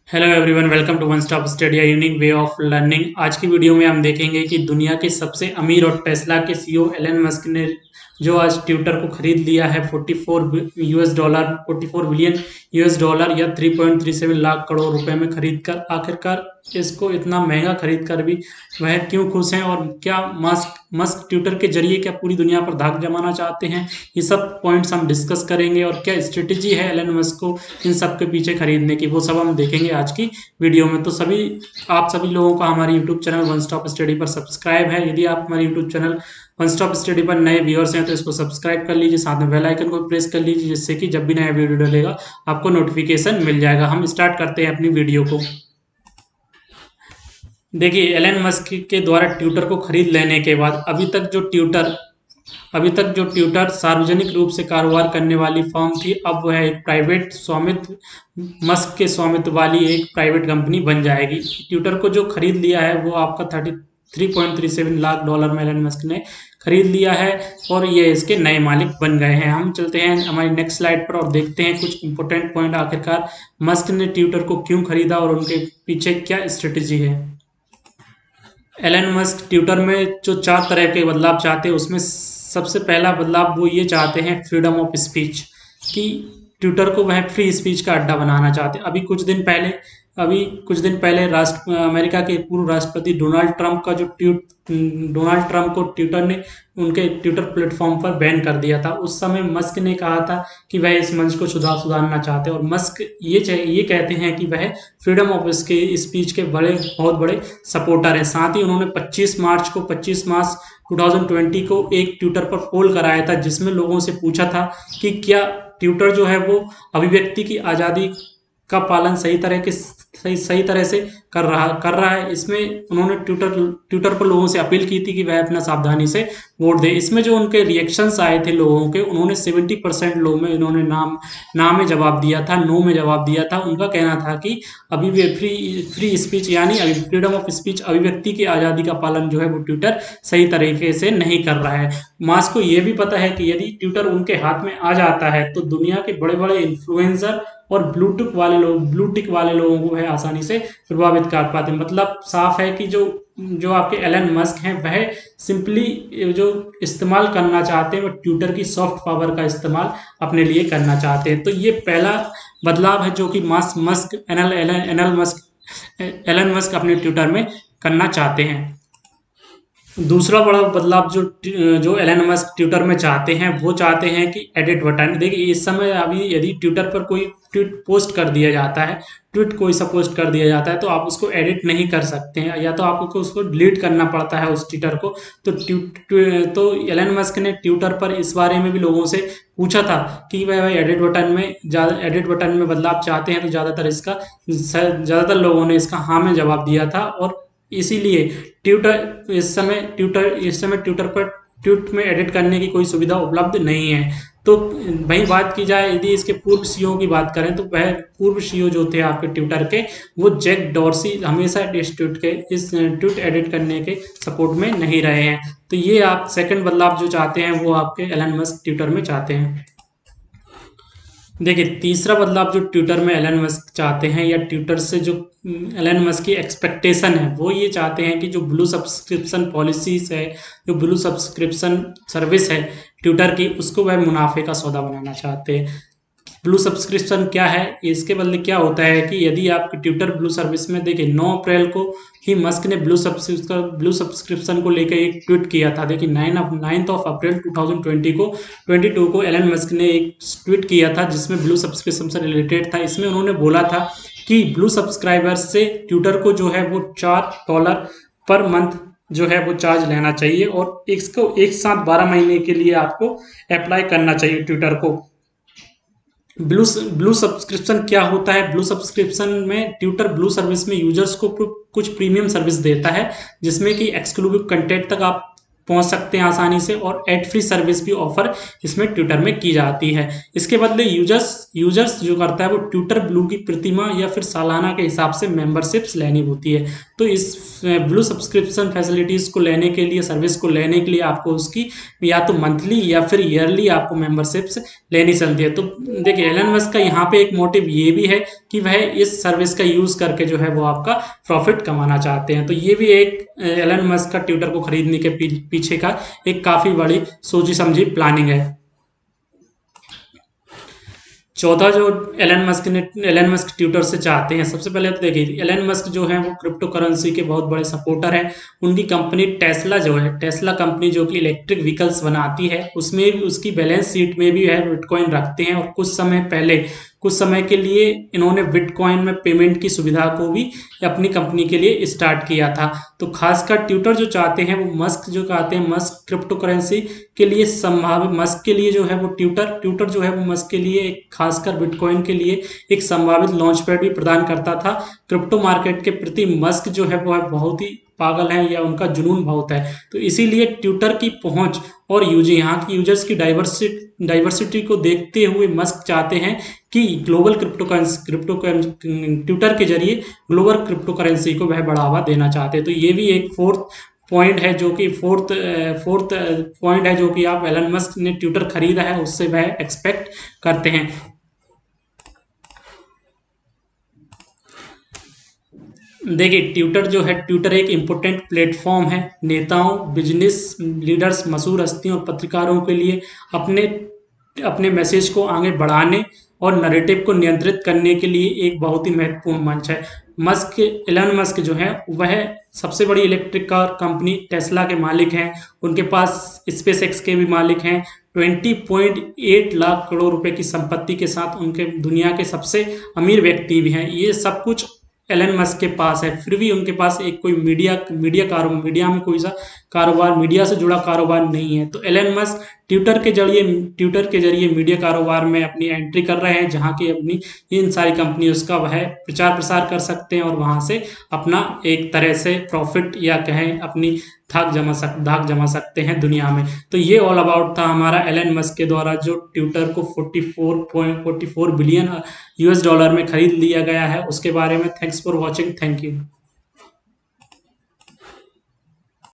Hello everyone, welcome to one stop study, unique way of learning. आज की video में हम देखेंगे कि दुनिया के सबसे अमीर और टेस्ला के सीईओ एलन मस्क ने जो आज ट्विटर को खरीद लिया है 44 बिलियन यूएस डॉलर या 3.37 लाख करोड़ रुपए में खरीद कर आखिरकार इसको इतना महंगा खरीद कर भी वह क्यों खुश हैं, और क्या मस्क मस्क ट्विटर के जरिए क्या पूरी दुनिया पर धाक जमाना चाहते हैं। ये सब पॉइंट्स हम डिस्कस करेंगे, और क्या स्ट्रेटेजी है एलन मस्क को इन सब के पीछे खरीदने की, वो सब हम देखेंगे आज की वीडियो में। तो आप सभी लोगों का हमारे YouTube channel one stop study पर सब्सक्राइब है। यदि आप हमारे YouTube channel one stop study पर नए व्यूअर्स हैं तो इसको सब्सक्राइब कर लीजिए, साथ में बेल आइकन को प्रेस कर लीजिए, जिससे कि जब भी नया वीडियो डलेगा आपको नोटिफिकेशन मिल जाएगा। हम स्टार्ट करते हैं अपनी वीडियो को। देखिए, एलन मस्क के द्वारा ट्विटर को खरीद लेने के बाद अभी तक जो ट्विटर सार्वजनिक रूप से कारोबार करने वाली फर्म थी, अब वह एक प्राइवेट स्वामित्व मस्क के स्वामित्व वाली एक प्राइवेट कंपनी बन जाएगी। ट्विटर को जो खरीद लिया है वो आपका 33.37 लाख डॉलर में एलन मस्क ने खरीद लिया है, और ये इसके नए मालिक बन गए हैं। हम चलते हैं हमारी नेक्स्ट स्लाइड पर और देखते हैं कुछ इंपॉर्टेंट पॉइंट, आखिरकार मस्क ने ट्विटर को क्यों खरीदा और उनके पीछे क्या स्ट्रेटेजी है। एलन मस्क ट्विटर में जो 4 तरह के बदलाव चाहते हैं, उसमें सबसे पहला बदलाव वो ये चाहते हैं फ्रीडम ऑफ स्पीच, कि ट्विटर को वह फ्री स्पीच का अड्डा बनाना चाहते हैं। अभी कुछ दिन पहले अमेरिका के पूर्व राष्ट्रपति डोनाल्ड ट्रंप को ट्विटर ने उनके ट्विटर प्लेटफॉर्म पर बैन कर दिया था। उस समय मस्क ने कहा था कि वह इस मंच को सुधारना चाहते हैं, और मस्क ये कहते हैं कि वह फ्रीडम ऑफ स्पीच के बहुत बड़े सपोर्टर हैं। साथ ही उन्होंने 25 मार्च 2020 को एक ट्विटर पर पोल कराया था, जिसमें लोगों से पूछा था कि क्या ट्विटर जो है वो अभिव्यक्ति की आज़ादी का पालन सही तरह से कर रहा है। इसमें उन्होंने ट्विटर पर लोगों से अपील की थी कि वह अपना सावधानी से वोट दे। इसमें जो उनके रिएक्शंस आए थे लोगों के, उन्होंने 70% लोग में इन्होंने नाम में जवाब दिया था, नो में जवाब दिया था। उनका कहना था कि अभी भी फ्री स्पीच यानी फ्रीडम ऑफ स्पीच, अभिव्यक्ति की आज़ादी का पालन जो है वो ट्विटर सही तरीके से नहीं कर रहा है। मास्क को ये भी पता है कि यदि ट्विटर उनके हाथ में आ जाता है तो दुनिया के बड़े बड़े इन्फ्लुएंसर और ब्लू टिक वाले लोगों को वह आसानी से प्रभावित कर पाते हैं। मतलब साफ है कि जो जो आपके एलन मस्क हैं वह सिंपली जो इस्तेमाल करना चाहते हैं वो ट्विटर की सॉफ्ट पावर का इस्तेमाल अपने लिए करना चाहते हैं। तो ये पहला बदलाव है जो कि एलन मस्क अपने ट्विटर में करना चाहते हैं। दूसरा बड़ा बदलाव जो एलन मस्क ट्विटर में चाहते हैं, वो चाहते हैं कि एडिट बटन। देखिए, इस समय अभी यदि ट्विटर पर कोई ट्वीट कोई सा पोस्ट कर दिया जाता है तो आप उसको एडिट नहीं कर सकते हैं, या तो आपको उसको डिलीट करना पड़ता है उस ट्विटर को। तो एलन मस्क ने ट्विटर पर इस बारे में भी लोगों से पूछा था कि वह एडिट बटन में बदलाव चाहते हैं, तो ज़्यादातर लोगों ने इसका हाँ में जवाब दिया था। और इसीलिए इस समय ट्विटर पर ट्वीट में एडिट करने की कोई सुविधा उपलब्ध नहीं है। तो वही बात की जाए, यदि इसके पूर्व सीईओ की बात करें तो वह पूर्व सीईओ जो थे आपके ट्विटर के, वो जैक डॉर्सी हमेशा इस ट्वीट एडिट करने के सपोर्ट में नहीं रहे हैं। तो ये आप सेकंड बदलाव जो चाहते हैं वो आपके एलन मस्क ट्विटर में चाहते हैं। देखिए, तीसरा बदलाव जो ट्विटर में एलन मस्क चाहते हैं, या ट्विटर से जो एलन मस्क की एक्सपेक्टेशन है, वो ये चाहते हैं कि जो ब्लू सब्सक्रिप्शन पॉलिसीज है, जो ब्लू सब्सक्रिप्शन सर्विस है ट्विटर की, उसको वह मुनाफे का सौदा बनाना चाहते हैं। ब्लू सब्सक्रिप्शन क्या है, इसके बदले क्या होता है कि यदि आप ट्विटर ब्लू सर्विस में, देखिए 9 अप्रैल को ही मस्क ने ब्लू सब्सक्रिप्शन को लेकर एक ट्वीट किया था। देखिए 9 अप्रैल 2022 को एलन मस्क ने एक ट्वीट किया था जिसमें ब्लू सब्सक्रिप्शन से रिलेटेड था। इसमें उन्होंने बोला था कि ब्लू सब्सक्राइबर्स से ट्विटर को जो है वो $4 पर मंथ जो है वो चार्ज लेना चाहिए, और इसको एक साथ 12 महीने के लिए आपको अप्लाई करना चाहिए ट्विटर को। ब्लू सब्सक्रिप्शन क्या होता है? ब्लू सब्सक्रिप्शन में ट्विटर ब्लू सर्विस में यूजर्स को कुछ प्रीमियम सर्विस देता है, जिसमें कि एक्सक्लूसिव कंटेंट तक आप पहुंच सकते हैं आसानी से, और एड फ्री सर्विस भी ऑफर इसमें ट्विटर में की जाती है। इसके बदले यूजर्स जो करता है वो ट्विटर ब्लू की प्रतिमा या फिर सालाना के हिसाब से मेंबरशिप्स लेनी होती है। तो इस ब्लू सब्सक्रिप्शन फैसिलिटीज़ को लेने के लिए, सर्विस को लेने के लिए आपको उसकी या तो मंथली या फिर ईयरली आपको मेंबरशिप्स लेनी चलती है। तो देखिए एलन मस्क का यहाँ पे एक मोटिव ये भी है कि वह इस सर्विस का यूज़ करके जो है वो आपका प्रॉफिट कमाना चाहते हैं। तो ये भी एक एलन मस्क का ट्विटर को खरीदने के पीछे का एक काफ़ी बड़ी सोची समझी प्लानिंग है। चौथा जो एलन मस्क ट्विटर से चाहते हैं, सबसे पहले तो देखिए एलन मस्क जो है वो क्रिप्टो करेंसी के बहुत बड़े सपोर्टर हैं। उनकी कंपनी टेस्ला जो है, टेस्ला कंपनी जो कि इलेक्ट्रिक व्हीकल्स बनाती है, उसमें भी उसकी बैलेंस शीट में भी है बिटकॉइन रखते हैं। और कुछ समय के लिए इन्होंने बिटकॉइन में पेमेंट की सुविधा को भी अपनी कंपनी के लिए स्टार्ट किया था। तो खासकर ट्विटर जो चाहते हैं वो मस्क जो चाहते हैं, मस्क क्रिप्टो करेंसी के लिए संभावित, मस्क के लिए जो है वो ट्विटर जो है वो मस्क के लिए एक खासकर बिटकॉइन के लिए एक संभावित लॉन्च पैड भी प्रदान करता था। क्रिप्टो मार्केट के प्रति मस्क जो है वो है बहुत ही पागल है या उनका जुनून बहुत है। तो इसीलिए ट्विटर की पहुंच और यहाँ की यूजर्स की डाइवर्सिटी को देखते हुए मस्क चाहते हैं कि ग्लोबल ट्विटर के जरिए ग्लोबल क्रिप्टो करेंसी को वह बढ़ावा देना चाहते हैं। तो ये भी एक फोर्थ पॉइंट है जो कि फोर्थ पॉइंट है जो कि आप एलन मस्क ने ट्विटर खरीदा है उससे वह एक्सपेक्ट करते हैं। देखिए ट्विटर एक इम्पोर्टेंट प्लेटफॉर्म है नेताओं, बिजनेस लीडर्स, मशहूर हस्तियों और पत्रकारों के लिए अपने अपने मैसेज को आगे बढ़ाने और नैरेटिव को नियंत्रित करने के लिए एक बहुत ही महत्वपूर्ण मंच है। एलन मस्क जो है वह सबसे बड़ी इलेक्ट्रिक कार कंपनी टेस्ला के मालिक हैं। उनके पास स्पेस एक्स के भी मालिक हैं। 20.8 लाख करोड़ रुपए की संपत्ति के साथ उनके दुनिया के सबसे अमीर व्यक्ति भी हैं। ये सब कुछ एलन मस्क के पास है। फिर भी उनके पास एक कोई मीडिया में कोई सा कारोबार, मीडिया से जुड़ा कारोबार नहीं है। तो एलन मस्क ट्विटर के जरिए मीडिया कारोबार में अपनी एंट्री कर रहे हैं, जहां की अपनी इन सारी कंपनी उसका वह प्रचार प्रसार कर सकते हैं और वहां से अपना एक तरह से प्रॉफिट या कहें अपनी धाक जमा सकते हैं दुनिया में। तो ये ऑल अबाउट था हमारा एलन मस्क के द्वारा जो ट्विटर को 44 बिलियन US डॉलर में खरीद लिया गया है उसके बारे में। Thanks for watching, thank you.